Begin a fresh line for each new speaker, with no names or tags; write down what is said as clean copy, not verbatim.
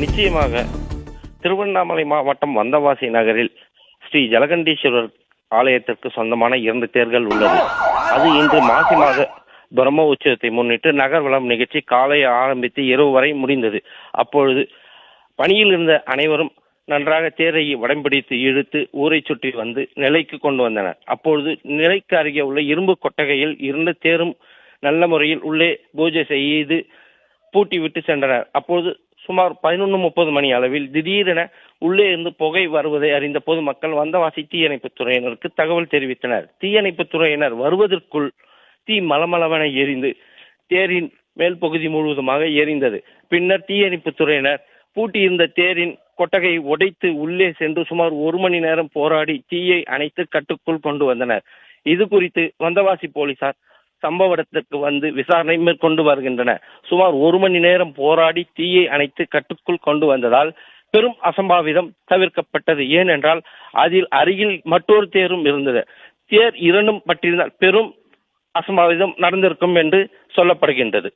நிச்சயமாக. திருவண்ணாமலை மாவட்டம் வந்தவாசி நகரில் ஸ்ரீ ஜலகண்டீஸ்வரர் ஆலயத்திற்கு சொந்தமான 2 தேர்கள் உள்ளது. அது இன்று மாசி மாத பிரம்ம உற்சவத்தை முன்னிட்டு நகர்வலம் நிகழ்ச்சி காலை ஆரம்பித்து இரவு வரை முடிந்தது. அப்பொழுது பணியில் இருந்த அனைவரும் நன்றாக தேரை வடம்பிடித்து இழுத்து ஊரை சுற்றி வந்து நிலைக்கு கொண்டு வந்தனர். அப்பொழுது நிலைக்கு அருகே உள்ள இரும்பு கொட்டகையில் 2 தேரும் நல்ல முறையில் உள்ளே பூஜை செய்து பூட்டி விட்டு சென்றனர். அப்போது சுமார் 11:30 மணி அளவில் திடீரென உள்ளே இருந்து புகை வருவதை அறிந்த பொதுமக்கள் வந்தவாசி தீயணைப்பு துறையினருக்கு தகவல் தெரிவித்தனர். தீயணைப்பு துறையினர் வருவதற்குள் தீ மலமளவென எரிந்து தேரின் மேல் பகுதி முழுவதுமாக எரிந்தது. பின்னர் தீயணைப்பு துறையினர் பூட்டியிருந்த தேரின் கொட்டகையை உடைத்து உள்ளே சென்று சுமார் 1 மணி நேரம் போராடி தீயை அணைத்து கட்டுக்குள் கொண்டு வந்தனர். இது குறித்து வந்தவாசி போலீசார் சம்பவ இடத்திற்கு வந்து விசாரணை மேற்கொண்டு வருகின்றனர். சுமார் 1 மணி நேரம் போராடி தீயை அணைத்து கட்டுக்குள் கொண்டு வந்ததால் பெரும் அசம்பாவிதம் தவிர்க்கப்பட்டது. ஏனென்றால் அதில் அருகில் மற்றொரு தேரும் இருந்தது. தேர் 2 பற்றியிருந்தால் பெரும் அசம்பாவிதம் நடந்திருக்கும் என்று சொல்லப்படுகின்றது.